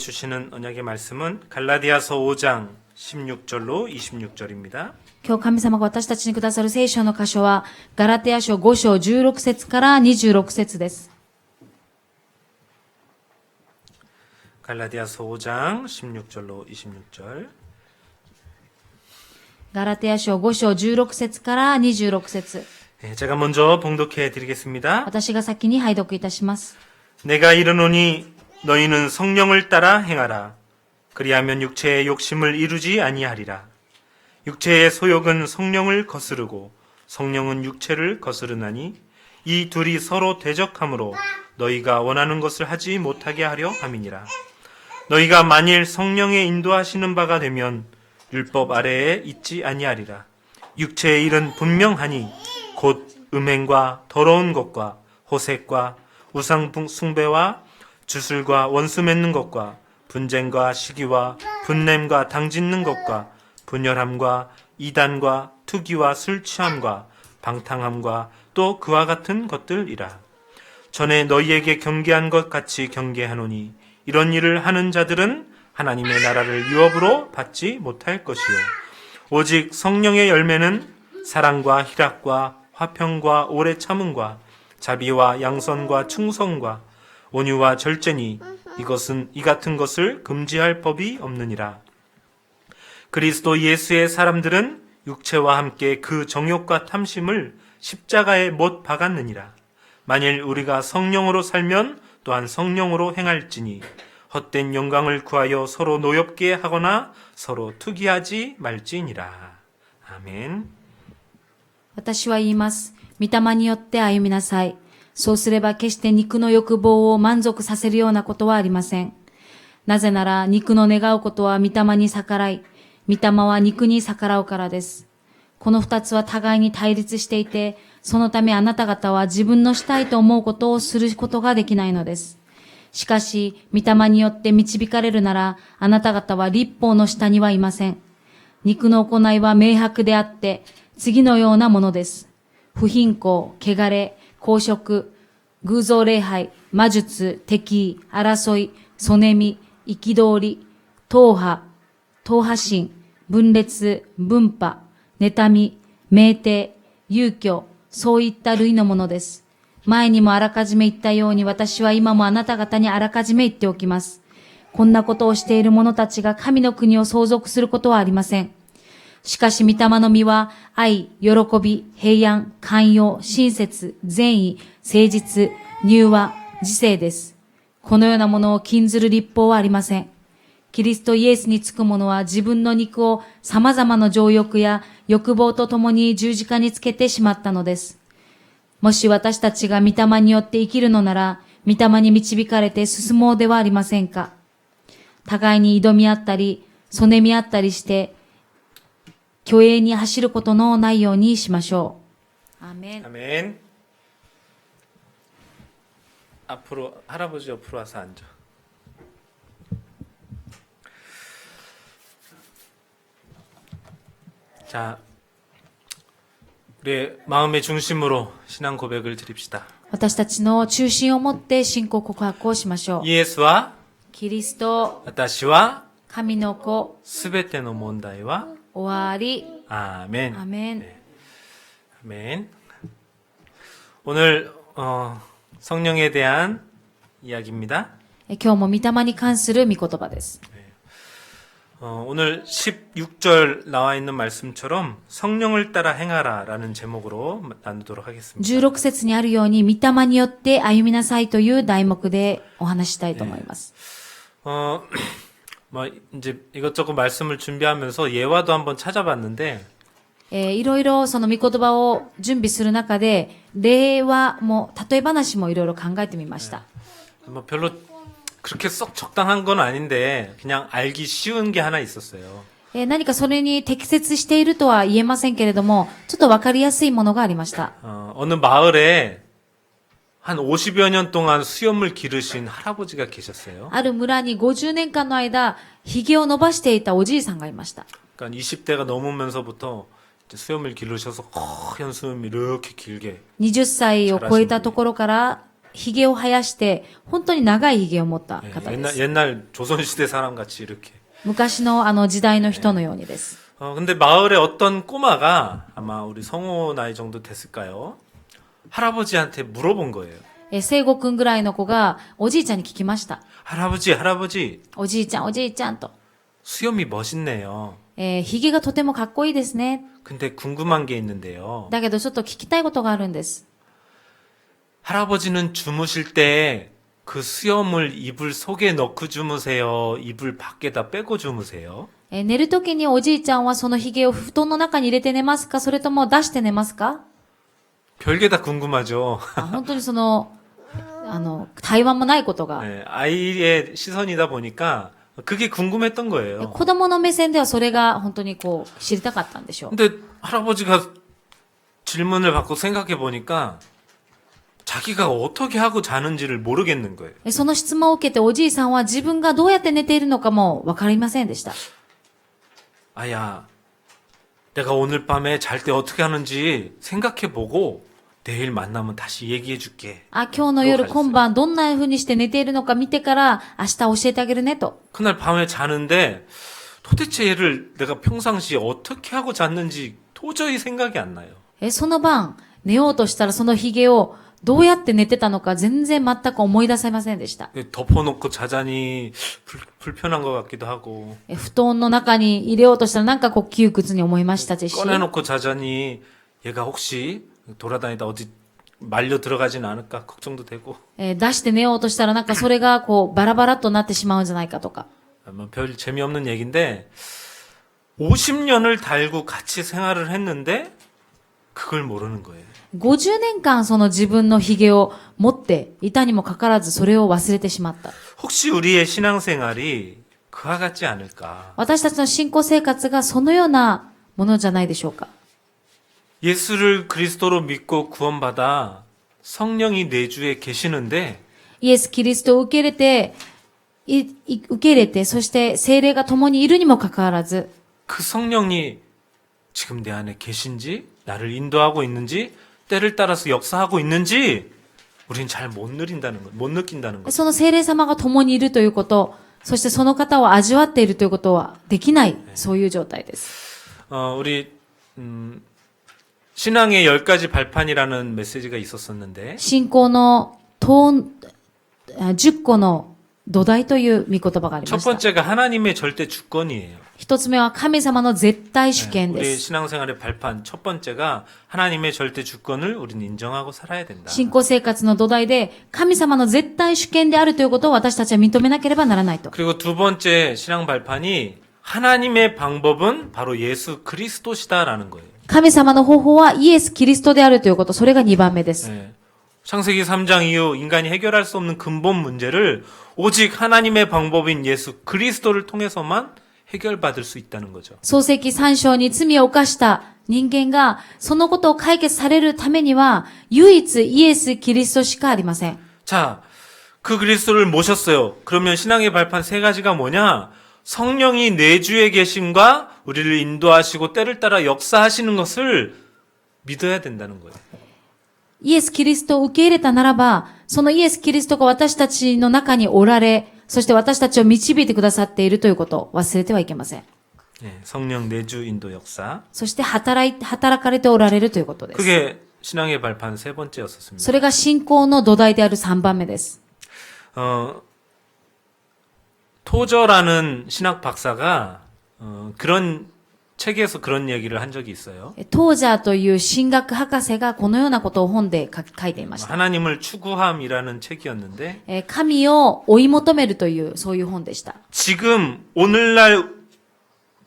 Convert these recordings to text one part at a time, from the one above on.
주시는 언약의 말씀은 갈라디아서 5장 16절로 26절입니다. 今日神様が私たちにくださる聖書の箇所は、ガラテヤ書5章16節から26節です。 갈라디아서 5장 16절로 26절. ガラテヤ書5章16節から26節。 제가 먼저 봉독해 드리겠습니다. 私が先に拝読いたします。 내가 이르노니 너희는 성령을 따라 행하라. 그리하면 육체의 욕심을 이루지 아니하리라. 육체의 소욕은 성령을 거스르고 성령은 육체를 거스르나니 이 둘이 서로 대적하므로 너희가 원하는 것을 하지 못하게 하려 함이니라. 너희가 만일 성령의 인도하시는 바가 되면 율법 아래에 있지 아니하리라. 육체의 일은 분명하니 곧 음행과 더러운 것과 호색과 우상 숭배와 주술과 원수 맺는 것과 분쟁과 시기와 분냄과 당짓는 것과 분열함과 이단과 투기와 술 취함과 방탕함과 또 그와 같은 것들이라. 전에 너희에게 경계한 것 같이 경계하노니 이런 일을 하는 자들은 하나님의 나라를 유업으로 받지 못할 것이요. 오직 성령의 열매는 사랑과 희락과 화평과 오래 참음과 자비와 양선과 충성과 온유와 절제니 이것은 이 같은 것을 금지할 법이 없느니라. 그리스도 예수의 사람들은 육체와 함께 그 정욕과 탐심을 십자가에 못 박았느니라. 만일 우리가 성령으로 살면 또한 성령으로 행할지니 헛된 영광을 구하여 서로 노엽게 하거나 서로 투기하지 말지니라. 아멘. 私は言います。御霊によって歩みなさい。そうすれば決して肉の欲望を満足させるようなことはありません。なぜなら肉の願うことは御霊に逆らい、御霊は肉に逆らうからです。この二つは互いに対立していて、そのためあなた方は自分のしたいと思うことをすることができないのです。しかし、御霊によって導かれるなら、あなた方は律法の下にはいません。肉の行いは明白であって、次のようなものです。不貧困、汚れ、公職、偶像礼拝、魔術、敵意、争い、そねみ、憤り、党派心、分裂、分派、妬み、酩酊、遊興、そういった類のものです。前にもあらかじめ言ったように私は今もあなた方にあらかじめ言っておきます。こんなことをしている者たちが神の国を相続することはありません。しかし、御霊の実は、愛、喜び、平安、寛容、親切、善意、誠実、柔和、自制です。このようなものを禁ずる律法はありません。キリストイエスにつく者は自分の肉を様々な情欲や欲望とともに十字架につけてしまったのです。もし私たちが御霊によって生きるのなら、御霊に導かれて進もうではありませんか。互いに挑み合ったり、そねみ合ったりして、虚栄に走ることのないようにしましょう。アーメン。 아멘. 앞으로 할아버지 옆으로 와서 앉아. 자, 우리의 마음의 중심으로 신앙 고백을 드립시다. 私たちの中心を持って信仰告白をしましょう。 예수와 キリスト、 私は 神の子、 全ての問題は 終わり。 아멘. アーメン。 네. 아멘. 오늘 성령에 대한 이야기입니다. 今日も御霊に関する御言葉です。 오늘 16절 나와 있는 말씀처럼 성령을 따라 행하라라는 제목으로 나누도록 하겠습니다. 16節にあるように、御霊によって歩みなさいという題目でお話したいと思います。 이제 이것저것 말씀을 준비하면서 예화도 한번 찾아봤는데, いろいろその御言葉を準備する中で、例話も、例え話もいろいろ考えてみました。 별로 그렇게 썩 적당한 건 아닌데, 그냥 알기 쉬운 게 하나 있었어요. 何かそれに適切しているとは言えませんけれども、ちょっとわかりやすいものがありました。 어느 마을에 한 50여 년 동안 수염을 기르신 할아버지가 계셨어요. ある村に50年間の間、髭を伸ばしていたおじいさんがいました。 그러니까 20대가 넘으면서부터 이제 수염을 기르셔서 허연 수염 이렇게 길게. 20歳を超えたところから、髭を生やして、本当に長い髭を持った 예, 方です 옛날 조선시대 사람 같이 이렇게. 昔の時代の人のようにです。 근데 마을에 어떤 꼬마가 아마 우리 성호 나이 정도 됐을까요? 할아버지한테 물어본 거예요. 聖子くんぐらいの子がおじいちゃんに聞きました。 할아버지, 할아버지, おじいちゃん、おじいちゃんと。 수염이 멋있네요. 髭がとてもかっこいいですね。 근데 궁금한 게 있는데요. だけどちょっと聞きたいことがあるんです。 할아버지는 주무실 때 그 수염을 이불 속에 넣고 주무세요? 이불 밖에다 빼고 주무세요? 寝るときにおじいちゃんはその髭を布団の中に入れて寝ますか、それとも出して寝ますか？ 별게 다 궁금하죠. 本当に対話もないことが。 네, 아이의 시선이다 보니까 그게 궁금했던 거예요. 子供の目線ではそれが本当に知りたかったんでしょう。 근데 할아버지가 질문을 받고 생각해 보니까 자기가 어떻게 하고 자는지를 모르겠는 거예요. その質問を受けておじいさんは自分がどうやって寝ているのかもわかりませんでした。 아야, 내가 오늘 밤에 잘 때 어떻게 하는지 생각해 보고 내일 만나면 다시 얘기해 줄게. 今日の夜今晩どんな風にして寝ているのか見てから明日教えてあげるねと。 그날 밤에 자는데 도대체 얘를 내가 평상시에 어떻게 하고 잤는지 도저히 생각이 안 나요. その晩寝ようとしたらその髭をどうやって寝てたのか全然全く思い出せませんでした。 덮어놓고 자자니 불편한 것 같기도 하고 布団の中に入れようとしたらなんか窮屈に思いましたし。 꺼내놓고 자자니 얘가 혹시 돌아다니다 어디 말려 들어가진 않을까 걱정도 되고 出して寝ようとしたらなんかそれがバラバラっとなってしまうんじゃないかとか。 별 재미없는 얘기인데 50년을 달고 같이 생활을 했는데 그걸 모르는 거예요. 50年間その自分の髭を持っていたにもかかわらずそれを忘れてしまった。 혹시 우리의 신앙생활이 그와 같지 않을까? 私たちの信仰生活がそのようなものじゃないでしょうか。 예수를 그리스도로 믿고 구원받아 성령이 내 주에 계시는데 イエス・キリストを受け入れて、そして聖霊が共にいるにもかかわらず、 그 성령이 지금 내 안에 계신지 나를 인도하고 있는지 때를 따라서 역사하고 있는지 우린 잘 못 느낀다는 거. その聖霊様が共にいるということ、そしてその方を味わっているということはできない、そういう状態です。 우리 신앙의 10가지 발판이라는 메시지가 있었었는데 信仰の10個の土台という御言葉がありま 첫 した。 번째가 하나님의 절대 주권이에요. 一つ目は神様の絶対主権で 우리 す。 신앙생활의 발판 첫 번째가 하나님의 절대 주권을 우리는 인정하고 살아야 된다. 信仰生活の土台で神様の絶対主権であるということを私たちは認めなければならないと。 그리고 두 번째 신앙 발판이 하나님의 방법은 바로 예수 그리스도시다라는 거예요. 神様の方法はイエス・キリストであるということ、それが2番目です。 네. 창세기 3장 이후 인간이 해결할 수 없는 근본 문제를 오직 하나님의 방법인 예수 그리스도를 통해서만 해결받을 수 있다는 거죠. 創世記3章に罪を犯した人間がそのことを解決されるためには唯一イエス・キリストしかありません。 자, 그 그리스도를 모셨어요. 그러면 신앙의 발판 세 가지가 뭐냐? 성령이 내 주에 계심과 우리를 인도하시고 때를 따라 역사하시는 것을 믿어야 된다는 거예요. イエス・キリストを受け入れたならば、そのイエス・キリストが私たちの中におられ、そして私たちを導いてくださっているということを忘れてはいけません。 네, 성령 내주 인도 역사. そして働かれておられるということです。 그게 신앙의 발판 세 번째였었습니다. それが信仰の土台である3番目です。 토저라는 신학 박사가 그런 책에서 그런 얘기를 한 적이 있어요. トージャーという神学博士がこのようなことを本で書いていました。 하나님을 추구함이라는 책이었는데 神を追い求めるというそういう本でした。 지금 오늘날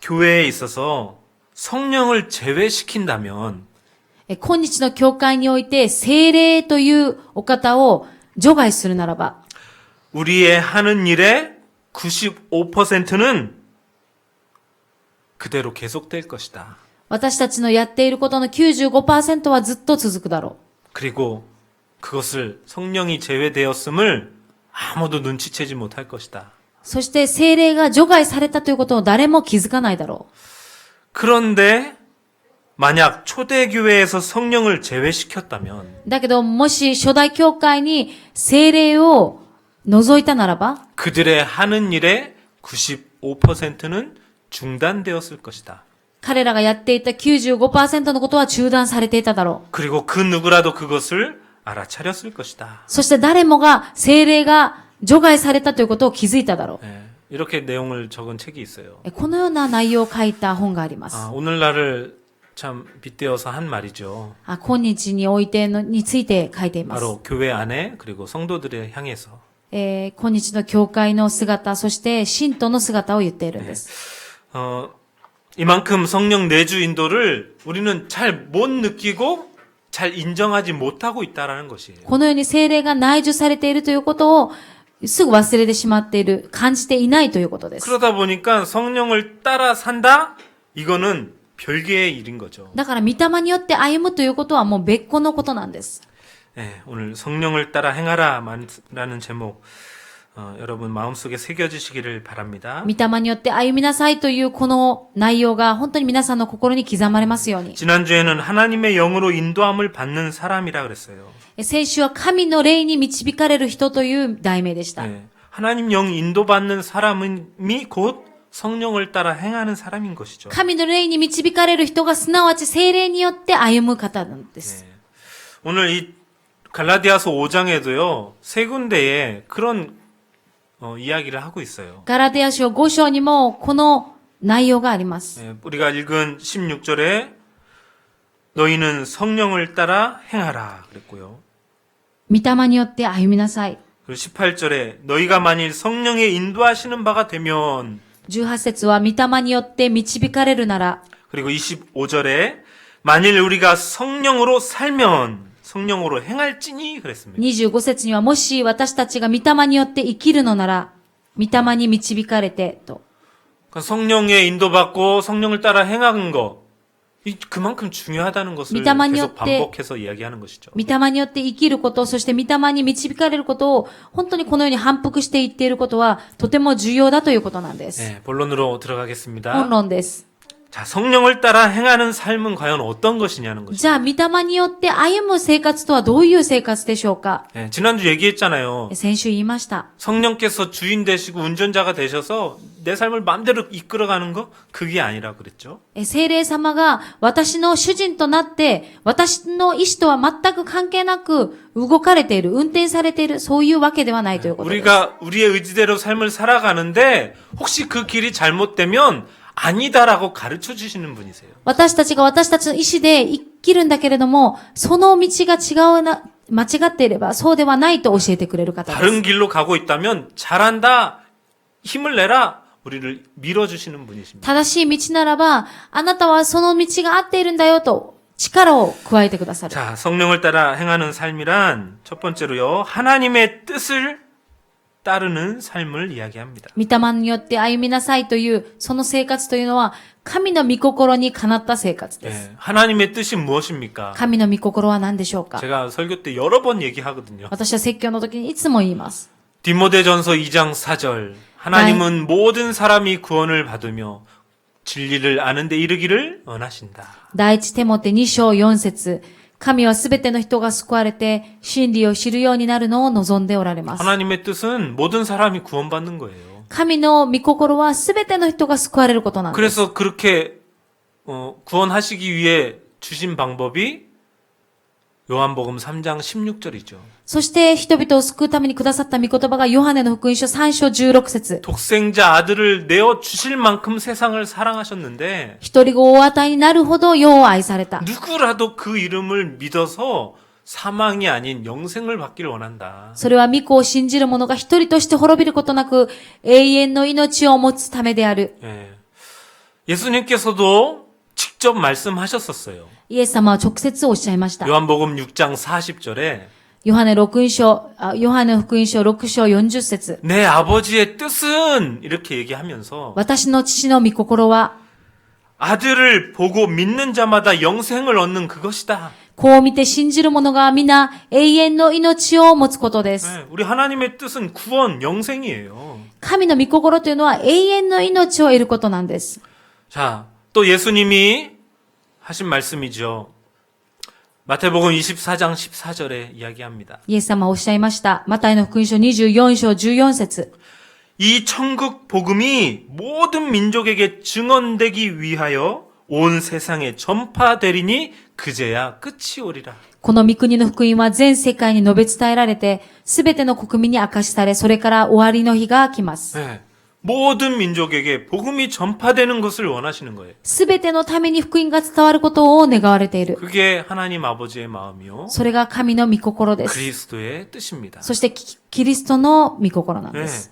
교회에 있어서 성령을 제외시킨다면 今日の教会において聖霊というお方を除外するならば、 우리의 하는 일의 95%는 그대로 계속될 것이다. 私たちのやっていることの 95% はずっと続くだろう。 그리고 그것을 성령이 제외되었음을 아무도 눈치채지 못할 것이다. そして聖霊が除外されたということを誰も気づかないだろう。 그런데 만약 초대교회에서 성령을 제외시켰다면 だけど、もし初代教会に聖霊を除いたならば、 그들의 하는 일의 95%는 중단되었을 것이다. 彼らがやっていた 95% のことは中断されていただろう。 그리고 그 누구라도 그것을 알아차렸을 것이다. そして誰もが聖霊が除外されたということを気づいただろう。 예, 이렇게 내용을 적은 책이 있어요. このような内容を書いた本があります。 오늘날을 참 빗대어서 한 말이죠. 今日においてのについて書いています。 바로 교회 안에 그리고 성도들에 향해서 今日の教会の姿、そして信徒の姿を言っているんです。 이만큼 성령 내주 인도를 우리는 잘 못 느끼고 잘 인정하지 못하고 있다라는 것이에요. このように聖霊が内住されているということをすぐ忘れてしまっている、感じていないということです。 그러다 보니까 성령을 따라 산다? 이거는 별개의 일인 거죠. だから、御霊によって歩むということはもう別個のことなんです。 네, 오늘 성령을 따라 행하라라는 제목 여러분 마음속에 새겨지시기를 바랍니다. 御霊によって歩みなさいというこの内容が本当に皆さんの心に刻まれますように。 지난주에는 하나님의 영으로 인도함을 받는 사람이라 그랬어요. 先週は神の霊に導かれる人という題名でした。 네, 하나님 영 인도받는 사람이 곧 성령을 따라 행하는 사람인 것이죠. 神の霊に導かれる人がすなわち聖霊によって歩む方なんです。 네. 오늘 이 갈라디아서 5장에도요. 세 군데에 그런 이야기를 하고 있어요. ガラテヤ書5章にもこの内容があります。 네, 우리가 읽은 16절에 너희는 성령을 따라 행하라 그랬고요. 御霊によって歩みなさい。 그리고 18절에 너희가 만일 성령의 인도하시는 바가 되면 18節は御霊によって導かれるなら、 그리고 25절에 만일 우리가 성령으로 살면 성령으로 행할지니 그랬습니다. 25節にはもし私たちが御霊によって生きるのなら、御霊に導かれてと。 그러니까 성령의 인도받고 성령을 따라 행하는 거 그만큼 중요하다는 것을 계속 반복해서 이야기하는 것이죠. 御霊によって生きること、そして御霊に導かれることを本当にこのように反復していっていることはとても重要だということなんです。 네, 본론으로 들어가겠습니다. 本論です。 자, 성령을 따라 행하는 삶은 과연 어떤 것이냐는 거죠. じゃあ、御霊によって歩む生活とはどういう生活でしょうか？ 네, 지난주 얘기했잖아요. 先週言いました。 성령께서 주인 되시고 운전자가 되셔서 내 삶을 마음대로 이끌어가는 거 그게 아니라 그랬죠. 聖霊様が私の主人となって、私の意志とは全く関係なく動かれている、運転されている、そういうわけではないということです。 우리가 우리의 의지대로 삶을 살아가는데 혹시 그 길이 잘못되면 아니다라고 가르쳐 주시는 분이세요. 私たちが私たちの意志で生きるんだけれども、その道が違うな、間違っていればそうではないと教えてくれる方です。 다른 길로 가고 있다면 잘한다, 힘을 내라, 우리를 밀어주시는 분이십니다. 正しい道ならば、あなたはその道が合っているんだよと力を加えてくださる。 자, 성령을 따라 행하는 삶이란 첫 번째로요, 하나님의 뜻을 따르는 삶을 이야기합니다. 御霊によって歩みなさいという、その生活というのは、神の御心にかなった生活です。 네, 하나님의 뜻이 무엇입니까? 神の御心は何でしょうか？ 제가 설교 때 여러 번 얘기하거든요. 私は説教の時にいつも言います。 디모데전서 2장 4절 하나님은 모든 사람이 구원을 받으며 진리를 아는 데 이르기를 원하신다. 第一テモテ2章4節、神はすべての人が救われて真理を知るようになるのを望んでおられます。 하나님의 뜻은 모든 사람이 구원받는 거예요. 神の御心はすべての人が救われることなんです。 그래서 그렇게 구원하시기 위해 주신 방법이 요한복음 3장 16절이죠. そして人々を救うためにくださった御言葉がヨハネの福音書3章16節。 독생자 아들을 내어 주실 만큼 세상을 사랑하셨는데 一人子をお与えになるほど世を愛された。 누구라도 그 이름을 믿어서 사망이 아닌 영생을 받기를 원한다. それは御子を信じる者が一人として滅びることなく永遠の命を持つためである。 예. 예수님께서도 직접 말씀하셨었어요. イエス様は直接おっしゃいました。 요한복음 6장 40절에 ヨハネ福音書6章40節。 내 아버지의 뜻은 이렇게 얘기하면서 私の父の御心は 아들을 보고 믿는 자마다 영생을 얻는 그것이다. こう見て信じる者が皆永遠の命を持つことです。 네, 우리 하나님의 뜻은 구원, 영생이에요. 神の御心というのは永遠の命を得ることなんです。 자, 또 예수님이 하신 말씀이죠. 마태복음 24장 14절에 이야기합니다. イエス様はおっしゃいました。マタイの福音書24章14節。 이 천국 복음이 모든 민족에게 증언되기 위하여 온 세상에 전파되리니 그제야 끝이 오리라. この御国の福音は全世界に述べ伝えられて、すべての国民に明かしされ、それから終わりの日が来ます。 네. 모든 민족에게 복음이 전파되는 것을 원하시는 거예요. すべてのために福音が伝わることを願われている。 그게 하나님 아버지의 마음이요. それが神の御心です。 그리스도의 뜻입니다. そしてキリストの御心なん 네. です。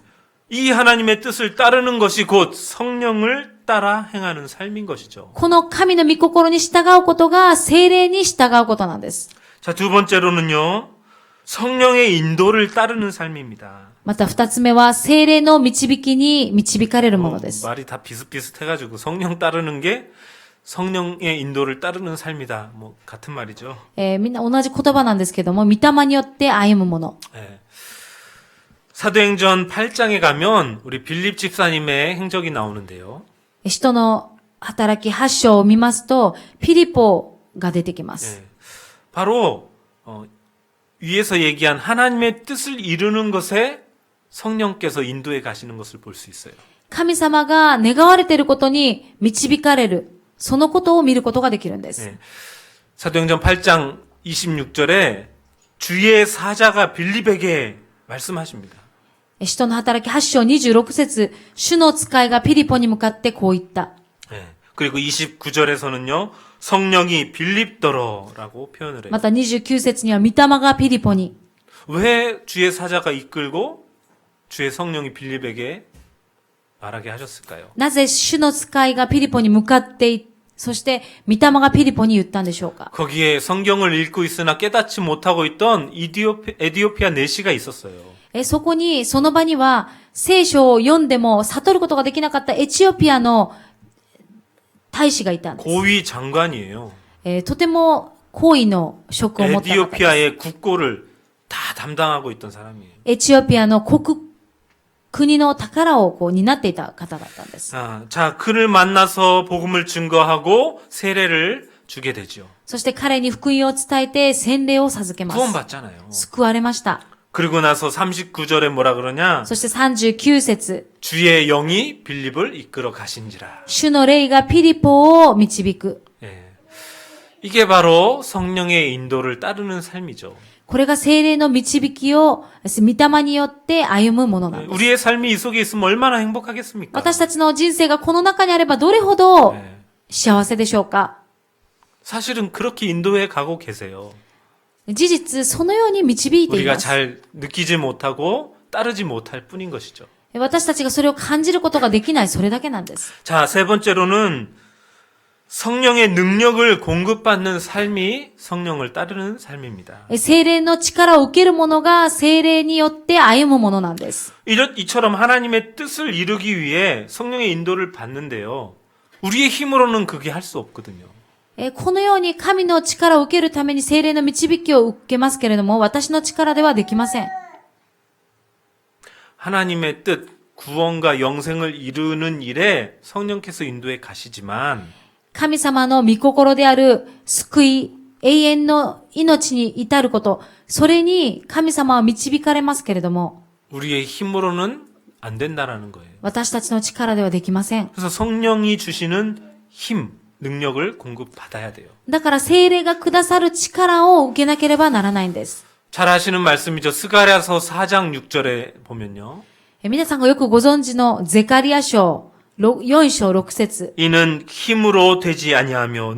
이 하나님의 뜻을 따르는 것이 곧 성령을 따라 행하는 삶인 것이죠. この神の御心に従うことが聖霊に従うことなんです。 자, 두 번째로는요. 성령의 인도를 따르는 삶입니다. また二つ目は聖霊の導きに導かれるものです。 말이 다 비슷비슷해가지고 성령 따르는 게 성령의 인도를 따르는 삶이다. 뭐 같은 말이죠. みんな同じ言葉なんですけども、御霊によって歩むもの。 예. 사도행전 8장에 가면 우리 빌립 집사님의 행적이 나오는데요. 使徒の働き8章を見ますと、ピリポが出てきます。 예. 바로 위에서 얘기한 하나님의 뜻을 이루는 것에 성령께서 인도해 가시는 것을 볼 수 있어요. 神様が願われていることに導かれる、そのことを見ることができるんです。 예. 사도행전 8장 26절에 주의 사자가 빌립에게 말씀하십니다. 使徒の働き8章26節、主の使いがピリポに向かってこう言った。 예. 그리고 29절에서는요. 성령이 빌립더러라고 표현을 해요. また29節には御霊がピリポに。 왜 주의 사자가 이끌고 주의 성령이 빌립에게 말하게 하셨을까요? なぜ主の使いがピリポに向かってそして御霊がピリポに言ったんでしょうか。 거기에 성경을 읽고 있으나 깨닫지 못하고 있던 에디오피아 내시가 있었어요. そこに、その場には聖書を読んでも悟ることができなかったエチオピアの大使がいたんです。 고위 장관이에요. とても高位の職を持った方です。 에디오피아의 국고를 다 담당하고 있던 사람이에요. エチオピアの国の宝を担っていた方だったんです。 자, 그를 만나서 복음을 증거하고 세례를 주게 되죠. そして彼に福音を伝えて洗礼を授けます。 구원받잖아요. 救われました。 그리고 나서 39절에 뭐라 그러냐? そして39節、 주의 영이 빌립을 이끌어 가신지라. 主の霊がピリポを導く。 예. 이게 바로 성령의 인도를 따르는 삶이죠. これが聖霊の導きを御霊によって歩むものなんです。 우리의 삶이 이 속에 있으면 얼마나 행복하겠습니까? 私たちの人生がこの中にあればどれほど 예. 幸せでしょうか。 사실은 그렇게 인도해 가고 계세요. 事実、そのように導いてい 우리가 ます。 잘 느끼지 못하고 따르지 못할 뿐인 것이죠. 私たちがそれを感じることができない、それだけなんです。 자, 세 번째로는 성령의 능력을 공급받는 삶이 성령을 따르는 삶입니다. 聖霊の力を受ける者が聖霊によって歩むものなんです。 이처럼 하나님의 뜻을 이루기 위해 성령의 인도를 받는데요. 우리의 힘으로는 그게 할 수 없거든요. このように神の力を受けるために聖霊の導きを受けますけれども、私の力ではできません。 하나님의 뜻, 구원과 영생을 이루는 일에 성령께서 인도해 가시지만 神様の御心である救い、永遠の命に至ること、それに神様は導かれますけれども、 우리의 힘으로는 안 된다라는 거예요. 私たちの力ではできません。 그래서 성령이 주시는 힘, 능력을 공급받아야 돼요. だから聖霊がくださる力を受けなければならないんです。 잘 아시는 말씀이죠. 스가랴서 4장 6절에 보면요. 皆さんがよくご存知のゼカリア書4章6節 이는 힘으로 되지 아니하며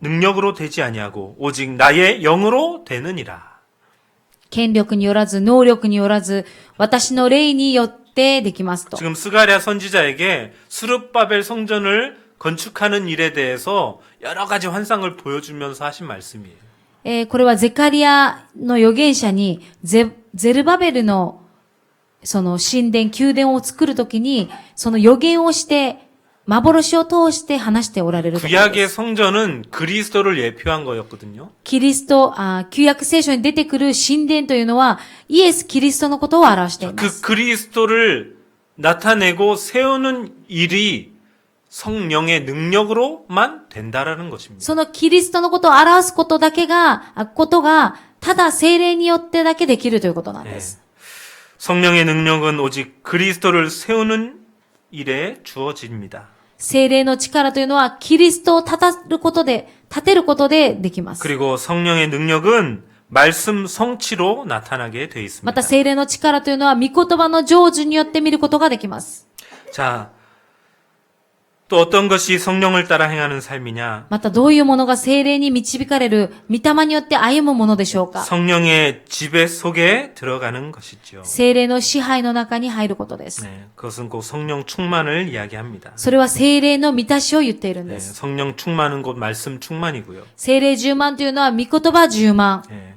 능력으로 되지 아니하고 오직 나의 영으로 되느니라. 権力によらず、能力によらず、私の霊によってできますと。 지금 스가랴 선지자에게 수르바벨 성전을 건축하는 일에 대해서 여러 가지 환상을 보여주면서 하신 말씀이에요. これはゼカリアの預言者にゼルバベルのその神殿、宮殿を作るときに、その予言をして、幻を通して話しておられるところで 구약의 す。 성전은 그리스도를 예표한 거였거든요. 旧約聖書に出てくる神殿というのは、イエス・キリストのことを表していま 그 す。 그리스도를 나타내고 세우는 일이 성령의 능력으로만 된다라는 것입니다. そのキリストのことを表すことだけが、ことが、ただ聖霊によってだけできるということなんで 예. す。 성령의 능력은 오직 그리스도를 세우는 일에 주어집니다. 聖霊の力というのは、キリストを立てることでできます。 그리고 성령의 능력은 말씀 성취로 나타나게 돼 ま 있습니다. た聖霊の力というのは、御言葉の成就によって見ることができます。 자, 또 어떤 것이 성령을 따라 행하는 삶이냐? またどういうものが聖霊に導かれる、御霊によって歩むものでしょうか。 성령의 지배 속에 들어가는 것이죠. 聖霊の支配の中に入ることです。 네, 그것은 곧 성령 충만을 이야기합니다. それは聖霊の満たしを言っているん 네, です。 성령 충만은 곧 말씀 충만이고요. 聖霊10万というのは、御言葉10万。 네,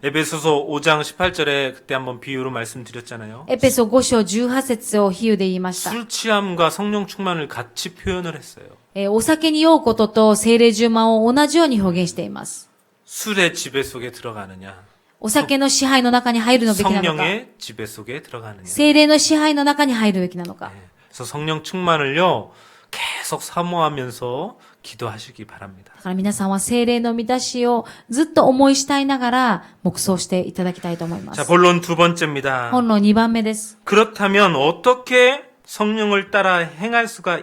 에베소서 5장 18절에 그때 한번 비유로 말씀드렸잖아요. エペソ5章18節を比喩で言いました。 술 취함과 성령 충만을 같이 표현을 했어요. お酒に酔うことと聖霊10万を同じように表現しています。 술의 지배 속에 들어가느냐? お酒の支配の中に入るのべきなのか、 성령의 지배 속에 들어가느냐? 聖霊の支配の中に入るべきなのか。 네, 그래서 성령 충만을요 계속 사모하면서 기도하시기 바랍니다. だから皆さんは聖霊の満たしをずっと思いしたいながら黙想していただきたいと思いま 자, す。 본론 두 번째입니다. 本論2番目です。 그렇다면 어떻게 성령을 따라 행할 수가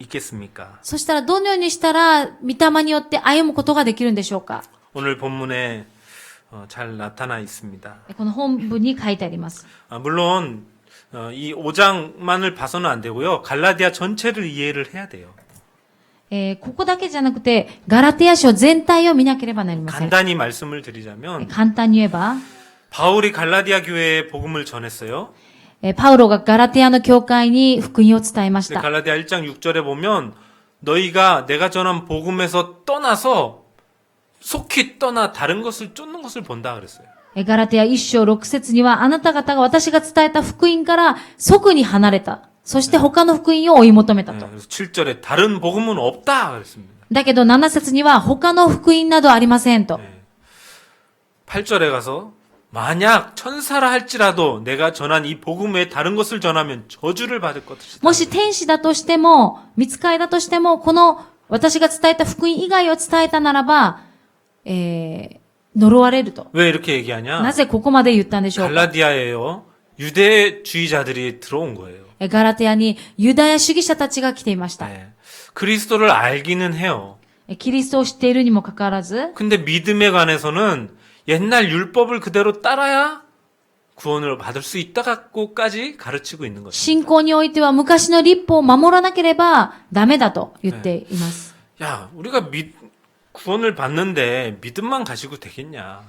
있겠습니까? そしたらどのようにしたら御霊によって歩むことができるんでしょうか。 오늘 본문에 잘 나타나 있습니다. この本文に書いてあります。 물론 이 5장만을 봐서는 안 되고요. 갈라디아 전체를 이해를 해야 돼요. ここだけじゃなくて、ガラテヤ書全体を見なければなりません。 간단히 말씀을 드리자면 簡単に言えば、 바울이 갈라디아 교회에 복음을 전했어요. パウロがガラテヤの教会に福音を伝えまし 근데 た。 갈라디아 1장 6절에 보면 너희가 내가 전한 복음에서 떠나서 속히 떠나 다른 것을 쫓는 것을 본다 그랬어요. ガラテヤ1章6節には、あなた方が私が伝えた福音から即に離れた。そして他の福音を追い求めた 네, と。 그래서 7절에 다른 복음은 없다 그랬습니다. だけど7節には他の福音などありませんと。 네. 8절에 가서 만약 천사라 할지라도 내가 전한 이 복음 외에 다른 것을 전하면 저주를 받을 것이다. もし天使だとしても、御使いだとしても、この私が伝えた福音以外を伝えたならば、呪われると。 왜 이렇게 얘기하냐? なぜここまで言ったんでしょうか。 갈라디아에요. 유대주의자들이 들어온 거예요. ガラテヤにユダヤ主義者たちが来ていました。 네. 그리스도를 알기는 해요. キリストを知っているにもかかわらず、 근데 믿음에 관해서는 옛날 율법을 그대로 따라야 구원을 받을 수 있다고까지 가르치고 있는 것입니다. 信仰においては昔の立法を守らなければダメだと言っています。 야, 우리가 구원을 받는데 믿음만 가지고 되겠냐?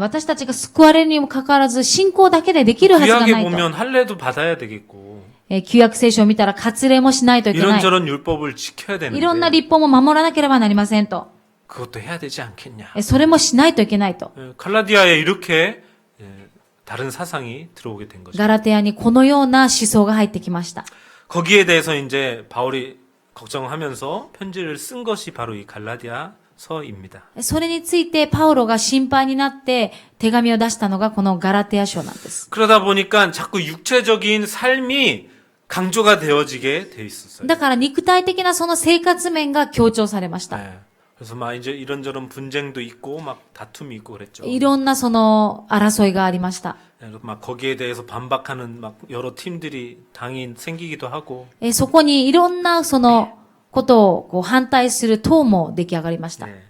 私たちが救われるにもかかわらず信仰だけでできるはずが 구약에 ないと。 보면 할례도 받아야 되겠고 旧約聖書を見たら割礼もしないといけない。 이런저런 율법을 지켜야 いろんな 되는데 立法も守らなければなりませんと。 그것도 해야 되지 않겠냐? それもしないといけないと。 갈라디아에 이렇게 다른 사상이 들어오게 된 거죠. ガラテヤにこのような思想が入ってきました。 거기에 대해서 이제 바울이 걱정하면서 편지를 쓴 것이 바로 이 갈라디아서입니다. それについてパウロが心配になって手紙を出したのがこのガラテヤ書なんです。 그러다 보니까 자꾸 육체적인 삶이 강조가 되어지게 돼 있었어요. だから肉体的なその生活面が強調されました。 네. 그래서 막 이제 이런저런 분쟁도 있고 막 다툼이 있고 그랬죠. いろんなその争いがありました。 네, 막 거기에 대해서 반박하는 막 여러 팀들이 당이 생기기도 하고. そこにいろんなそのことをこう反対する党も出来上がりました。 네.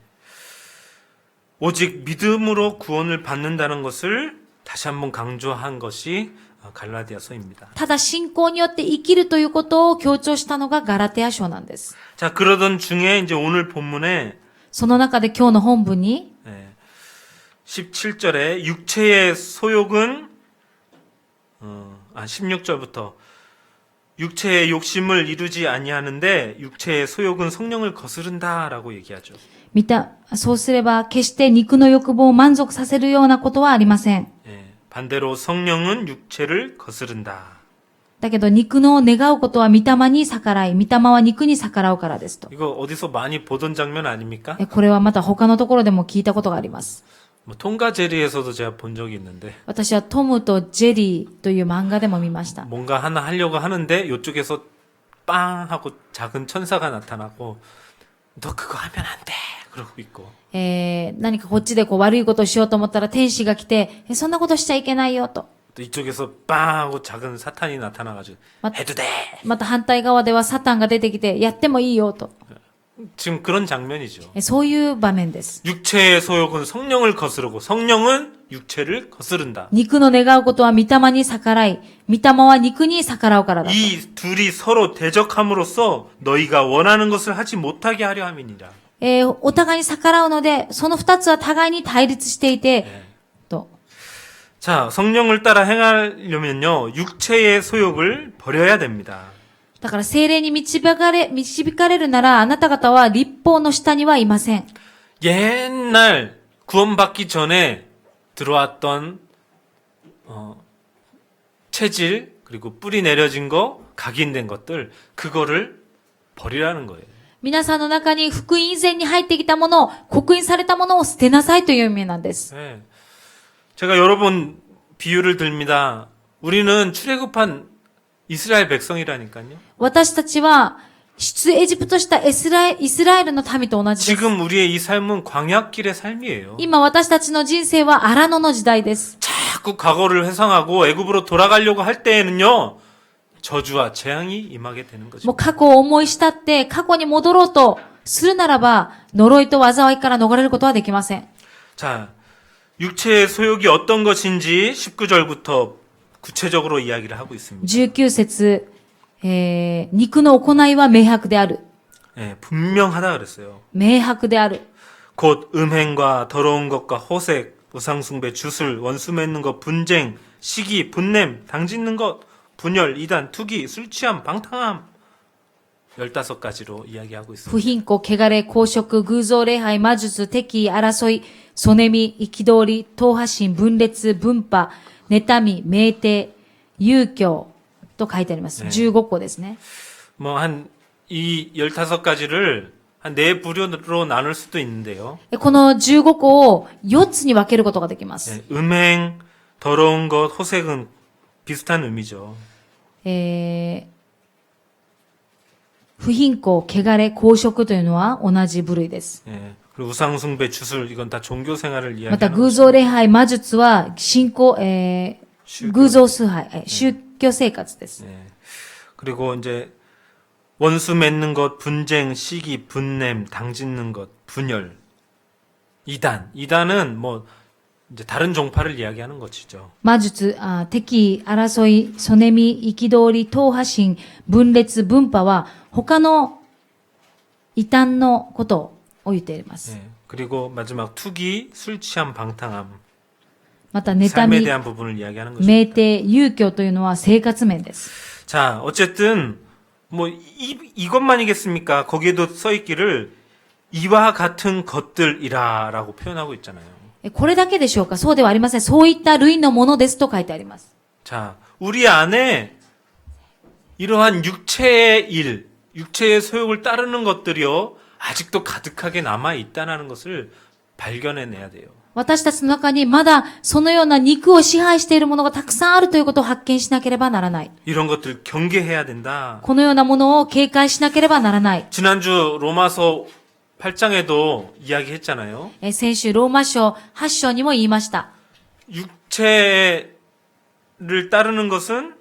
오직 믿음으로 구원을 받는다는 것을 다시 한번 강조한 것이 갈라디아서입니다. ただ信仰によって生きるということを強調したのがガラテヤ書なんです。 자, 그러던 중에 이제 오늘 본문에 その中で今日の本文に 17절에 육체의 소욕은 16절부터 육체의 욕심을 이루지 아니하는데 육체의 소욕은 성령을 거스른다라고 얘기하죠. そうすれば決して肉の欲望を満足させるようなことはありません。 반대로 성령은 육체를 거스른다. だけど肉の願うことは御霊に逆らい、御霊は肉に逆らうからですと。 이거 어디서 많이 보던 장면 아닙니까? これはまた他のところでも聞いたことがあります。 뭐 톰과 제리에서도 제가 본 적이 있는데 私はトムとジェリーという漫画でも見ました。 뭔가 하나 하려고 하는데 이쪽에서 빵 하고 작은 천사가 나타나고 너 그거 하면 안 돼. 그러고 있고. 何かこっちでこう悪いことをしようと思ったら天使が来て、そんなことしちゃいけないよと。 또 이쪽에서 빵 하고 작은 사탄이 나타나가지고 해도 돼. また反対側ではサタンが出てきて、やってもいいよと。 지금 그런 장면이죠. そういう場面です。 육체의 소욕은 성령을 거스르고 성령은 육체를 거스른다. 肉の願うことは御霊に逆らい、御霊は肉に逆らうからだと。 이 둘이 서로 대적함으로써 너희가 원하는 것을 하지 못하게 하려 함이니라. お互いに逆らうので、その二つは互いに対立していて、と。 자, 성령을 따라 행하려면요, 육체의 소욕을 버려야 됩니다. だから精霊に導かれるなら、あなた方は立法の下にはいません。 옛날 구원받기 전에 들어왔던 체질 그리고 뿌리 내려진 거, 각인된 것들 그거를 버리라는 거예요. 皆さんの中に福音以前に入ってきたもの、刻印されたものを捨てなさいという意味なんです。 네. 제가 여러 번 비유를 듭니다. 우리는 출애굽한 이스라엘 백성이라니까요. 私たちは、出エジプトしたイスラエルの民と同じです。 지금 우리의 이 삶은 광야길의 삶이에요. 今私たちの人生は荒野の時代です。 자꾸 과거를 회상하고 애굽으로 돌아가려고 할 때에는요. 저주와 재앙이 임하게 되는 거죠. もう過去を思い慕って過去に戻ろうとするならば、呪いと災いから逃れることはできません。 자, 육체의 소욕이 어떤 것인지 19절부터 구체적으로 이야기를 하고 있습니다. 19節、肉の行いは明白である。 예, 분명하다 그랬어요. 明白である。 곧 음행과 더러운 것과 호색, 우상숭배, 주술, 원수 맺는 것, 분쟁, 시기, 분냄, 당짓는 것, 분열, 이단, 투기, 술 취함, 방탕함 15가지로 이야기하고 不 있습니다. 貧困、汚れ、公職、偶像礼拝、魔術、敵意、争い、そねみ、憤り、党派心、分裂、分派、妬み、酩酊、遊興と書いてあります。ね15個ですね。 뭐 한 이 15가지를 한 4부류로 나눌 수도 있는데요. この15個を4つに分けることができます。 예, 음행, 더러운 것, 호색은 비슷한 의미죠. 不貧困、汚れ、公職というのは同じ部類です。 예, 그리고 우상숭배, 주술 이건 다 종교 생활을 また 이야기하는 偶像礼拝、魔術は信仰、宗教偶像崇拝、宗教生活です。 예. 그리고 이제 원수 맺는 것, 분쟁, 시기, 분냄, 당짓는 것, 분열, 이단. 이단은 뭐 이제 다른 종파를 이야기하는 것이죠. 魔術、敵意、争い、そねみ、憤り、党派心、分裂、分派は他の異端のことを言っています。 예. 그리고 마지막 투기, 술 취함, 방탕함. また、妬 삶에 み、 대한 부분을 이야기하는 것이죠. 酩酊、遊興というのは生活面です。 자, 어쨌든 뭐 이것만이겠습니까? 거기에도 써 있기를 이와 같은 것들이라라고 표현하고 있잖아요. これだけでしょうか？そうではありません。そういった類のものですと書いてあります。 자, 우리 안에 이러한 육체의 일, 육체의 소욕을 따르는 것들이요, 아직도 가득하게 남아 있다는 것을 발견해내야 돼요. 私たちの中にまだそのような肉を支配しているものがたくさんあるということを発見しなければならない。 이런 것들 경계해야 된다. このようなものを警戒しなければならない。 지난주 로마서 8장에도 이야기했잖아요. 先週ローマ書8章にも言いました。 육체를 따르는 것은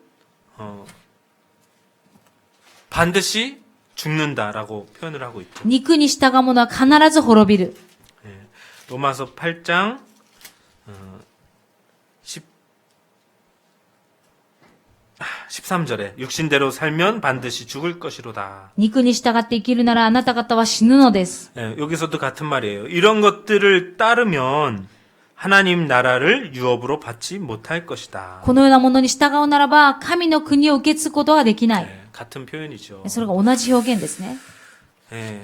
반드시 죽는다라고 표현을 하고 있죠. 肉に従う者は必ず滅びる。 예, 로마서 8장 13절에 육신대로 살면 반드시 죽을 것이로다. 肉に従って生きるならあなた方は死ぬのです。 예, 여기서도 같은 말이에요. 이런 것들을 따르면 하나님 나라를 유업으로 받지 못할 것이다. このようなものに従うならば神の国を受け継ぐことはできない。 예, 같은 표현이죠. それが同じ表現ですね。 예.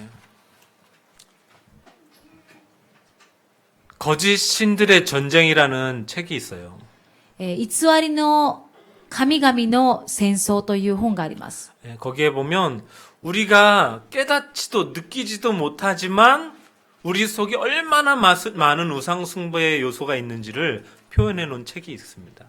거짓 신들의 전쟁이라는 책이 있어요. 偽りの神々の戦争という本があります。 예, 거기에 보면 우리가 깨닫지도 느끼지도 못하지만 우리 속에 얼마나 많은 우상숭배의 요소가 있는지를 표현해 놓은 책이 있습니다.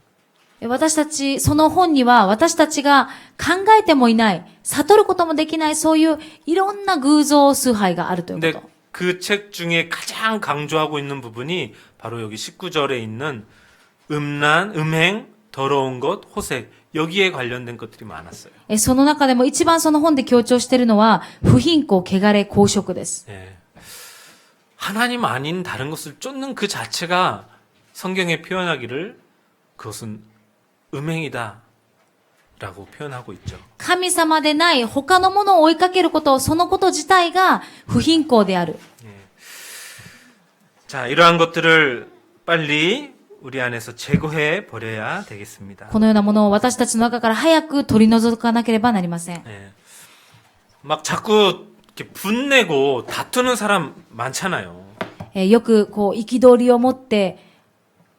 私たち、その本には私たちが考えてもいない、悟ることもできない、そういういろんな偶像崇拝があるというこ 근데 と。 그 책 중에 가장 강조하고 있는 부분이 바로 여기 19절에 있는 음란, 음행, 더러운 것, 호색 여기에 관련된 것들이 많았어요. その中でも一番その本で強調しているのは、不貧困、汚れ、公職です。 예. 하나님 아닌 다른 것을 쫓는 그 자체가 성경에 표현하기를 그것은 음행이다 라고 표현하고 있죠. 神様でない他のものを追いかけること、そのこと自体が不貧困である。 자, 이러한 것들을 빨리 우리 안에서 제거해 버려야 되겠습니다. このようなものを私たちの中から早く取り除かなければなりません。 예. 막 자꾸 이렇게 분내고 다투는 사람 많잖아요. よく、憤りを持って、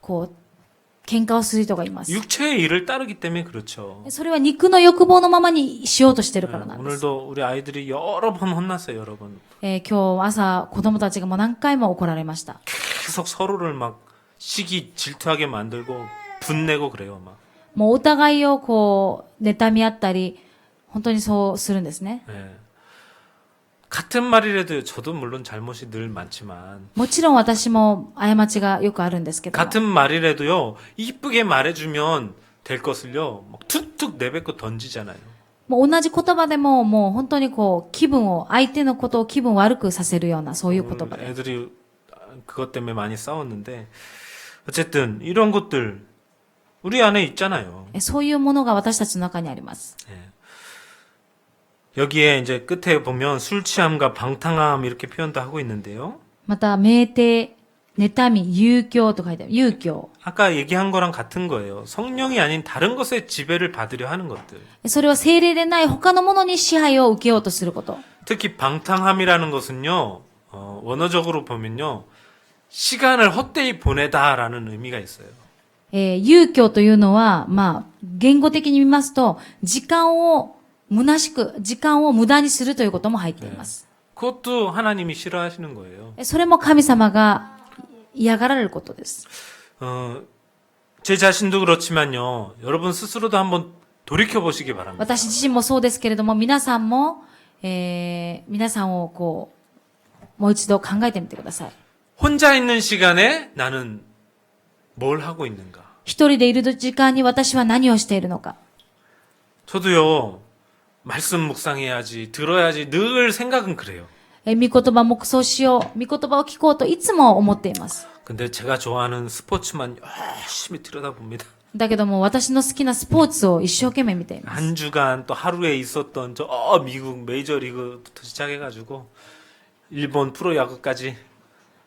喧嘩をする人がいます。 육체의 일을 따르기 때문에 그렇죠. それは肉の欲望のままにしようとしてるからなんです。 오늘도 우리 아이들이 여러 번 혼났어요, 여러 번. 今日朝、子供たちがもう何回も怒られました。 계속 서로를 막 시기 질투하게 만들고 분내고 그래요, 막. もうお互いを妬み合ったり、本当にそうするんですね。 예. 같은 말이라도 저도 물론 잘못이 늘 많지만 もちろん私も過ちがよくあるんですけども。 같은 말이라도요 이쁘게 말해주면 될 것을요 막 툭툭 내뱉고 던지잖아요. もう同じ言葉でも、もう本当に気分を、相手のことを気分悪くさせるような、そういう言葉で。 애들이 그것 때문에 많이 싸웠는데 어쨌든 이런 것들 우리 안에 있잖아요. そういうものが私たちの中にあります。 예. 여기에 이제 끝에 보면 술 취함과 방탕함 이렇게 표현도 하고 있는데요. また、酩酊、妬み、遊興と書いてある。遊興。 아까 얘기한 거랑 같은 거예요. 성령이 아닌 다른 것의 지배를 받으려 하는 것들. それは聖霊でない他のものに支配を受けようとすること。 특히 방탕함이라는 것은요, 원어적으로 보면요, 시간을 헛되이 보내다라는 의미가 있어요. 遊興というのは、言語的に見ますと、時間を無駄にするということも入っています。 그것도 하나님이 싫어하시는 거예요. それも神様が嫌がられることです。 제 자신도 그렇지만요, 여러분 스스로도 한번 돌이켜 보시기 바랍니다. 私自身もそうですけれども、皆さんも、皆さんをもう一度考えてみてください。 혼자 있는 시간에 나는 뭘 하고 있는가? 一人でいる時間に私は何をしているのか。 저도요, 말씀 묵상해야지, 들어야지, 늘 생각은 그래요. 御言葉黙想しよう、御言葉を聞こうといつも思っています。 근데 제가 좋아하는 스포츠만 열심히 들여다봅니다. だけども私の好きなスポーツを一生懸命見ています。 한 주간 또 하루에 있었던 저 미국 메이저리그부터 시작해가지고 일본 프로야구까지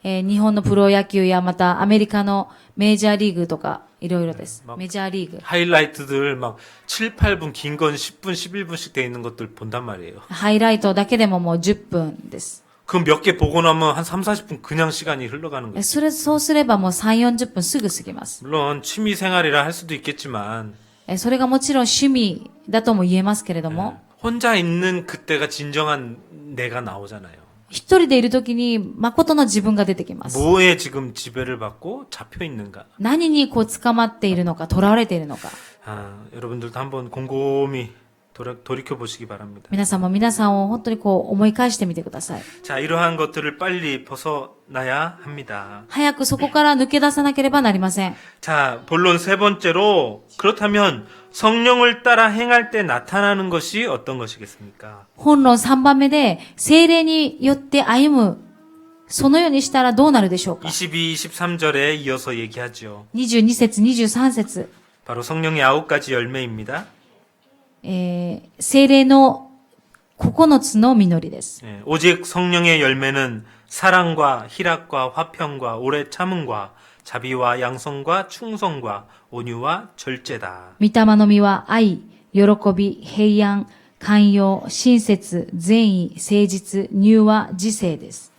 日本のプロ野球やまたアメリカのメジャーリーグとかいろいろです。メジャーリーグ。 하이라이트들 막 7, 8분 긴 건 10분, 11분씩 돼 있는 것들 본단 말이에요. ハイライトだけでももう10分です。 그럼 몇 개 보고 나면 한 3, 40분 그냥 시간이 흘러가는 거예요. そうすればもう3、40分すぐ過ぎます。 물론 취미 생활이라 할 수도 있겠지만 それがもちろん趣味だとも言えますけれども、 혼자 있는 그때가 진정한 내가 나오잖아요. 一人でいるときに誠の自分が出てきます。 뭐에 지금 지배를 받고 잡혀 있는가? 何に捕まっているのか、囚われているのか。 여러분들도 한번 곰곰이 돌이켜 보시기 바랍니다. 皆さんも皆さんを本当に思い返してみてください。 자, 이러한 것들을 빨리 벗어나야 합니다. 早くそこから抜け出さなければなりません。 자, 본론 세 번째로 그렇다면 성령을 따라 행할 때 나타나는 것이 어떤 것이겠습니까? 本論3番目で、聖霊によって歩む。そのようにしたらどうなるでしょうか。 22, 23절에 이어서 얘기하죠. 22節、23節。 바로 성령의 9가지 열매입니다. 聖霊の9つの実りです。 오직 성령의 열매는 사랑과 희락과 화평과 오래 참음과 자비와 양성과 충성과 온유와 절제다. 御霊の実は愛、喜び、平安、寛容、親切、善意、誠実、柔和、自制です。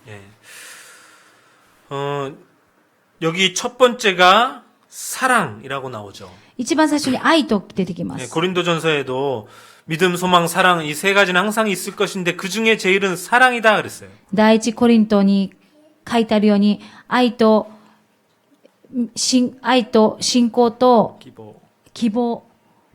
여기 첫 번째가 사랑이라고 나오죠. 一番最初に愛と出てきます。 고린도전서에도 믿음, 소망, 사랑 이 세 가지는 항상 있을 것인데 그 중에 제일은 사랑이다 그랬어요. 第一コリントに書いてあるように、愛と信仰と 기보. 希望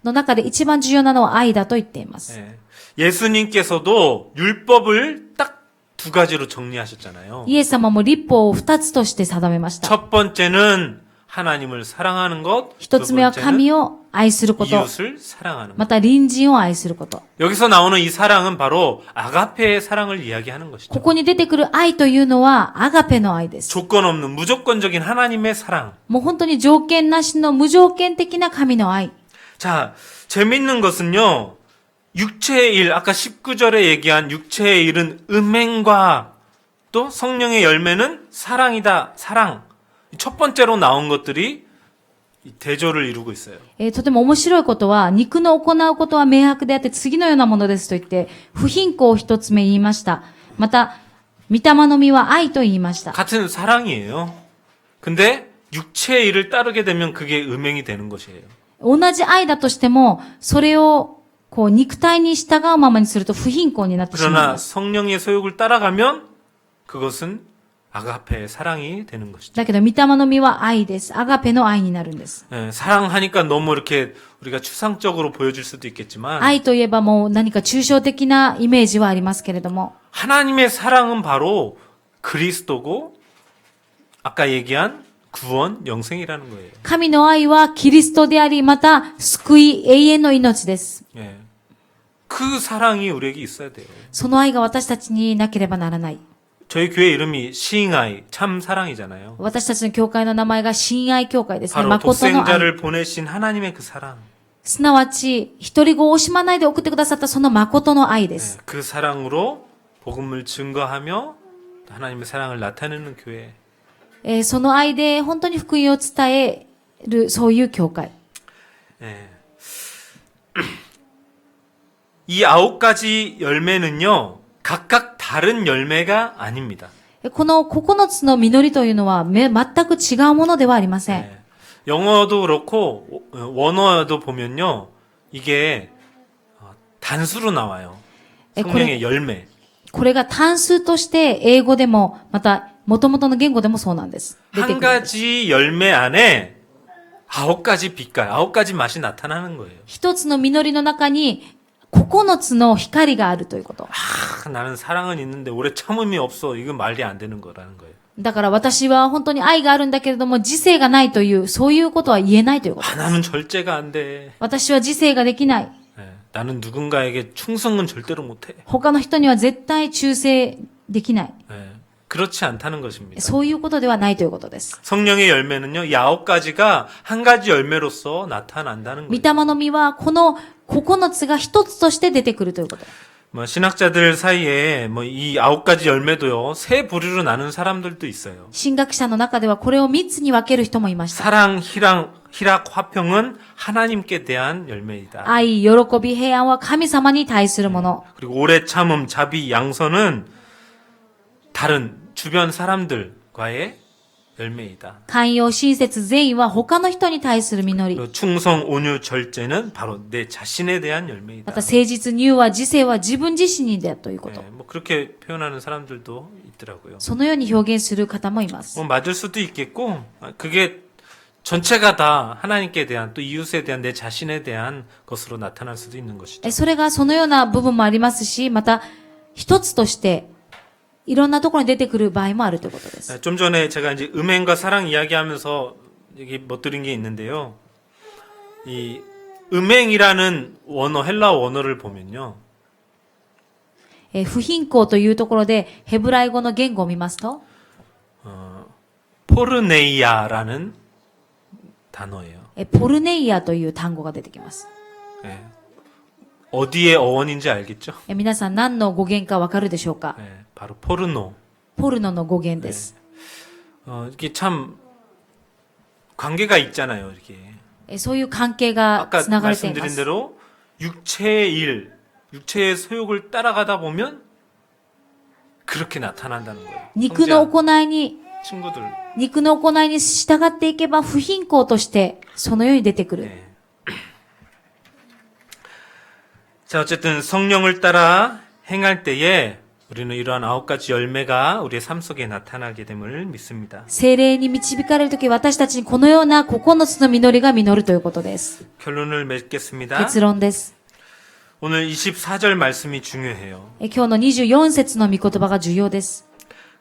の中で一番重要なのは愛だと言っています。 예. 예수님께서도 율법을 딱 두 가지로 정리하셨잖아요. イエス様も律法を二つとして定めました。 첫 번째는 하나님을 사랑하는 것, 一 두 つ目は 번째는 神を愛すること、 이웃을 사랑하는 것. また隣人を愛すること。 여기서 나오는 이 사랑은 바로 아가페의 사랑을 이야기하는 こ 것이죠. こに出てくる愛というのはアガペの愛です。 조건 없는 무조건적인 하나님의 사랑. もう本当に条件なしの無条件的な神の愛。 자, 재밌는 것은요. 육체의 일, 아까 19절에 얘기한 육체의 일은 음행과 또 성령의 열매는 사랑이다. 사랑. 첫 번째로 나온 것들이 이 대조를 이루고 있어요. とても面白いことは、肉の行うことは明白であって次のようなものですと言って、不貧困を一つ目言いました。また、御霊の実は愛と言いました。 같은 사랑이에요. 근데 육체의 일을 따르게 되면 그게 음행이 되는 것이에요. 同じ愛だとしても、それをこう肉体に従うままにすると不貧困になってしまい 그러나 ます。 성령의 소욕을 따라가면 그것은 아가페의 사랑이 되는 것이죠. だけど、御霊の実は愛です。アガペの愛になるんです。 예, 사랑하니까 너무 이렇게 우리가 추상적으로 보여질 수도 있겠지만 愛といえばもう何か抽象的なイメージはありますけれども、 하나님의 사랑은 바로 그리스도고 아까 얘기한 구원, 영생이라는 거예요. 神の愛はキリストであり、また救い、永遠の命です。 예. 그 사랑이 우리에게 있어야 돼요. その愛が私たちになければならない。 저희 교회 이름이 시잉아이, 참 사랑이잖아요. 私たちの教会の名前が親愛教会ですね。 바로 誠の愛。 독생자를 보내신 하나님의 그 사랑. すなわち、一人子を惜しまないで送ってくださったその誠の愛で 예, す。 그 사랑으로 복음을 증거하며 하나님의 사랑을 나타내는 교회. その愛で本当に福音を伝える、そういう教会。 예. 이 9가지 열매는요, 각각 다른 열매가 아닙니다. この9つの実りというのは全く違うものではありません。 예. 영어도 그렇고 원어도 보면요, 이게 단수로 나와요. 성령의 열매. これが単数として英語でも、また元々の言語でもそうなんです。出て 한 くるんです。 가지 열매 안에 9가지 빛깔, 9가지 맛이 나타나는 거예요. 一つの実りの中に9つの光があるということ。 나는 사랑은 있는데 올해 참음이 없어. 이건 말이 안 되는 거라는 거예요. だから私は本当に愛があるんだけれども、自制がないという、そういうことは言えないということです。 나는 절제가 안 돼. 私は自制ができない。 예, 나는 누군가에게 충성은 절대로 못해. 他の人には絶対忠誠できない。 예, 그렇지 않다는 것입니다. そういうことではないということです。 성령의 열매는요, 이 9가지가 한 가지 열매로서 나타난다는 御 거예요. 霊の実はこの9つが一つとして出てくるということ。 뭐 신학자들 사이에 뭐 이 9가지 열매도요, 세 부류로 나눈 사람들도 있어요. 神学者の中ではこれを3つに分ける人もいました。 사랑, 희락, 화평은 하나님께 대한 열매이다. 愛、喜び、平安は神様に対するもの。 그리고 오래 참음, 자비, 양선은 다른 주변 사람들과의 열매이다. 寛容、親切、善意は他の人に対する実り。 그리고 충성, 온유, 절제는 바로 내 자신에 대한 열매이다. また誠実、柔和、自制は自分自身にだということ。 네, 뭐 그렇게 표현하는 사람들도 있더라고요. そのように表現する方もいます。 뭐 맞을 수도 있겠고, 그게 전체가 다 하나님께 대한 또 이웃에 대한 내 자신에 대한 것으로 나타날 수도 있는 것이죠. それがそのような部分もありますし、また一つとしていろんなところに出てくる場合もあるということです。 좀 전에 제가 이제 음행과 사랑 이야기하면서 여기 못 드린 게 있는데요. 이 음행이라는 원어, 헬라 원어를 보면요. 不貧困というところでヘブライ語の言語を見ますと、 포르네이아라는 단어예요. ポルネイアという単語が出てきます。 예. 어디의 어원인지 알겠죠? 皆さん何の語源かわかるでしょうか？ 예, 바로 포르노. ポルノの語源です。 이게 참 관계가 있잖아요. 이렇게 そういう関係が 아까 つながれていま 말씀드린 す。 대로 육체의 일, 육체의 소욕을 따라가다 보면 그렇게 나타난다는 거예요. 肉の 형제야, 行いに 친구들. 肉の行いに従っていけば不貧困としてそのように出てくる。 네. 자, 어쨌든 성령을 따라 행할 때에 우리는 이러한 9가지 열매가 우리의 삶 속에 나타나게 됨을 믿습니다. 聖霊に導かれるとき、私たちにこのような9つの実りが実るということです。 결론을 맺겠습니다. 結論です。 오늘 24절 말씀이 중요해요. 今日の24節の御言葉が重要です。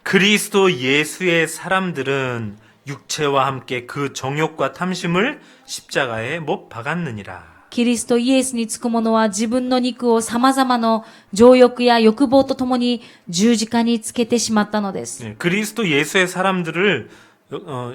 그리스도 예수의 사람들은 육체와 함께 그 정욕과 탐심을 십자가에 못 박았느니라. キリストイエスにつく者は自分の肉を様々な情欲や欲望とともに十字架につけてしまったのです。 네, 그리스도 예수의 사람들을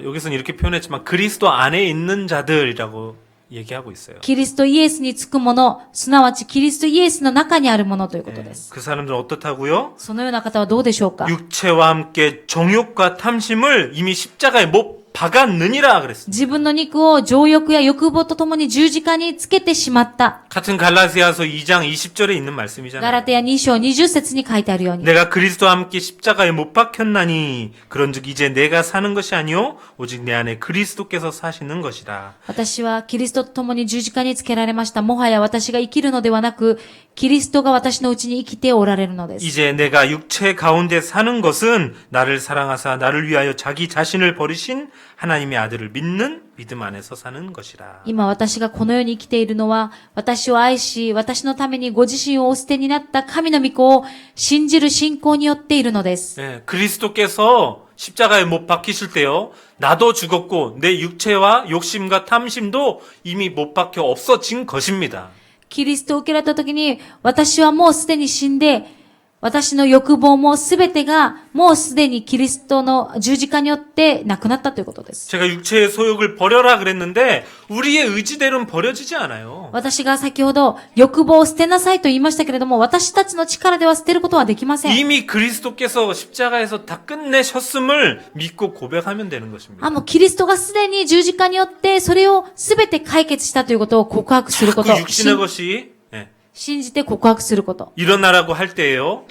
여기서는 이렇게 표현했지만 그리스도 안에 있는 자들이라고 얘기하고 있어요. キリストイエスにつく者、すなわちキリストイエスの中にあるものということで 네, す。 그 사람들은 어떻다고요? そのような方はどうでしょうか？ 육체와 함께 정욕과 탐심을 이미 십자가에 못 박았느니라 그랬습니다. 自分の肉を情欲や欲望とともに十字架につけてしまった。 같은 갈라디아서 2장 20절에 있는 ガ 말씀이잖아요. ラテヤ2章20節に書いてあるように。 내가 그리스도와 함께 십자가에 못 박혔나니 그런즉 이제 내가 사는 것이 아니요 오직 내 안에 그리스도께서 사시는 것이라. 私はキリストと共に十字架につけられました。もはや私が生きるのではなく、キリストが私のうちに生きておられるのです。 이제 내가 육체 가운데 사는 것은 나를 사랑하사 나를 위하여 자기 자신을 버리신 하나님의 아들을 믿는 믿음 안에서 사는 것이라. 今私がこの世に生きているのは、私を愛し、私のためにご自身をお捨てになった神の御子を信じる信仰によっているのです。 네, 그리스도께서 십자가에 못 박히실 때요. 나도 죽었고 내 육체와 욕심과 탐심도 이미 못 박혀 없어진 것입니다. キリストを受けられた時に、私はもうすでに死んで、私の欲望もすべてが、もうすでにキリストの十字架によってなくなったということです。 제가 육체의 소욕을 버려라 그랬는데 우리의 의지대로는 버려지지 않아요. 私が先ほど欲望を捨てなさいと言いましたけれども、私たちの力では捨てることはできません。 이미 그리스도께서 십자가에서 다 끝내셨음을 믿고 고백하면 되는 것입니다. もうキリストがすでに十字架によってそれをすべて解決したということを告白するこ 그 と。 육신의 것이信じて告白すること。 일어나라고 할 때에요.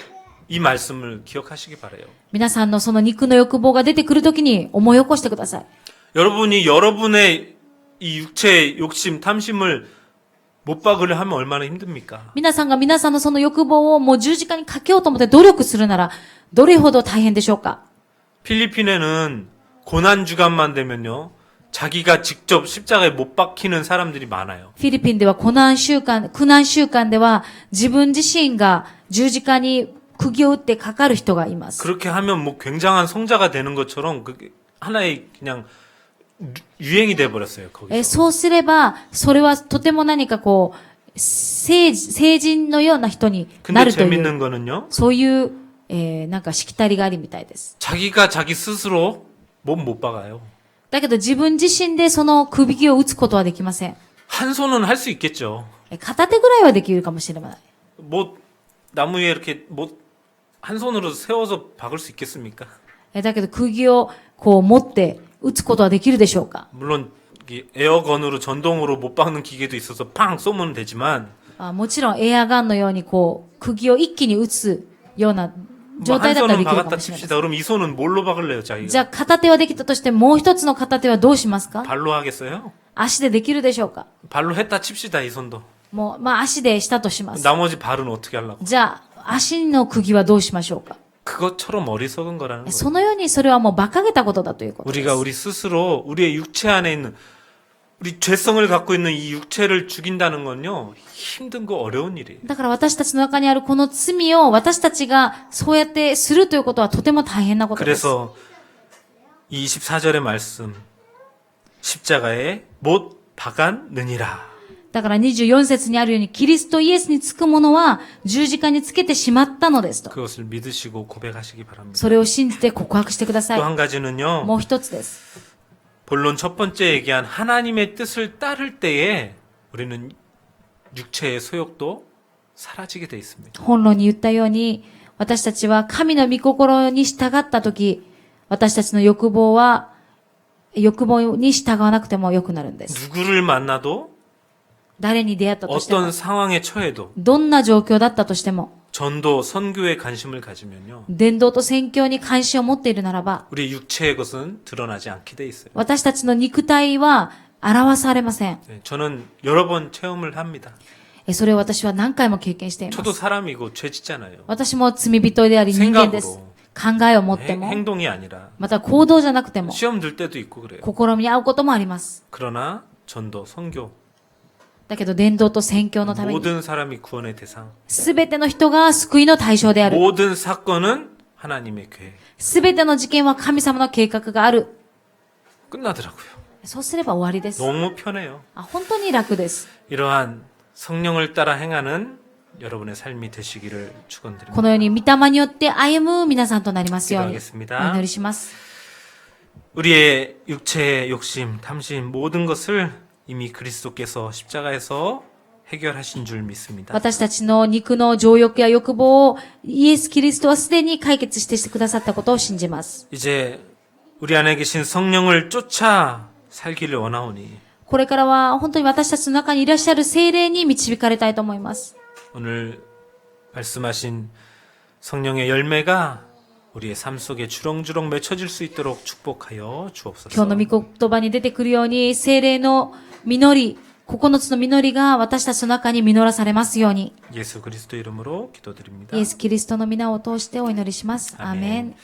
이 말씀을 기억하시기 바래요. 皆さんのその肉の欲望が出てくるときに思い起こしてください。 여러분이 여러분의 이 육체의 욕심, 탐심을 못 박으려 하면 얼마나 힘듭니까? 皆さんが皆さんのその欲望をもう十字架にかけようと思って努力するなら、どれほど大変でしょうか？ 필리핀에는 고난 주간만 되면요. 자기가 직접 십자가에 못 박히는 사람들이 많아요. フィリピンでは苦難週間では自分自身が十字架に釘を打ってかかる人がいます。 그렇게 하면 뭐 굉장한 성자가 되는 것처럼 그게 하나의 그냥 유행이 돼 버렸어요. 거기서. そうすれば、それはとても何かこう、聖人のような人にな 근데 るという、 재밌는 거는요. そういう、なんかしきたりがありみたいです。 자기가 자기 스스로 몸 못 박아요. だけど自分自身でその釘を打つことはできません。 한 손은 할 수 있겠죠. 片手ぐらいはできるかもしれない。 뭐 나무 위에 이렇게 뭐 한 손으로 세워서 박을 수 있겠습니까? だけど釘をこう持って打つことはできるでしょうか？ 물론 이 에어건으로 전동으로 못 박는 기계도 있어서 팡 쏘면 되지만 もちろんエアガンのようにこう釘を一気に打つような 뭐 状態 한 だったらで 손은 きるか 박았다 もしれない。 칩시다. 그럼 이 손은 뭘로 박을래요, じゃ 자기가? あ片手はできたとしてもう一つの片手はどうしますか？ 발로 하겠어요? 足でできるでしょうか？ 발로 했다 칩시다, 이 손도. もう、足でしたとします。 나머지 발은 어떻게 하려고? じゃあ、足の釘はどうしましょうか？ 그것처럼 어리석은 거라는 거예요. そのようにそれはもう馬鹿げたことだということです。 우리가 우리 스스로 우리의 육체 안에 있는 우리 죄성을 갖고 있는 이 육체를 죽인다는 건요 힘든 거 어려운 일이에요. だから私たちの中にあるこの罪を私たちがそうやってするということはとても大変なことです。 그래서 이 24절의 말씀 십자가에 못 박았느니라. だから24節にあるようにキリストイエスにつくものは十字架につけてしまったのですと。 그것을 믿으시고 고백하시기 바랍니다. それを信じて告白してくださ 또 い。 한 가지는요. もう一つです。 본론 첫 번째 얘기한 하나님의 뜻을 따를 때에 우리는 육체의 소욕도 사라지게 돼 있습니다. 本論に言ったように私たちは神の御心に従ったとき、私たちの欲望に従わなくても良くなるんです。 누구를 만나도 誰に出会ったとしても 어떤 、 상황에 처해도 どんな状況だったとしても、 전도 선교에 관심을 가지면요. 伝道と宣教に関心を持っているならば、 우리 육체의 것은 드러나지 않게 돼 있어요. 私たちの肉体は表されません。 네, 저는 여러 번 체험을 합니다. それを私は何回も経験していま 저도 す。 사람이고 죄 짓잖아요. 私も罪人であり人間です。考えを持っても、 행동이 아니라 また行動じゃなくても、 시험 들 때도 있고 그래요. 試みに遭うこともあります。 그러나 전도, 선교 だけど伝道と宣教のために、 모든 사람이 구원의 대상. すべての人が救いの対象である。 모든 사건은 하나님의 계획. すべての事件は神様の計画がある。 끝나더라고요. そうすれば終わりです。 너무 편해요. 本当に楽です。 이러한 성령을 따라 행하는 여러분의 삶이 되시기를 こ 축원드립니다. のように御霊によって歩む皆さんとなりますように、お 기도하겠습니다. 祈りします。 우리의 육체의 욕심, 탐심 모든 것을 이미 그리스도께서 십자가에서 해결하신 줄 믿습니다. 私たちの肉の情欲や欲望をイエス・キリストはすでに解決してくださったことを信じます。 이제 우리 안에 계신 성령을 쫓아 살기를 원하오니 これからは本当に私たちの中にいらっしゃる聖霊に導かれたいと思います。 오늘 말씀하신 성령의 열매가 우리의 삶 속에 주렁주렁 맺혀질 수 있도록 축복하여 今日 주옵소서. の御言葉に出てくるように、聖霊の実り、9つの実りが私たちの中に実らされますように、 예수 그리스도 이름으로 기도드립니다. イエス・キリストの皆を通してお祈りします。アーメン。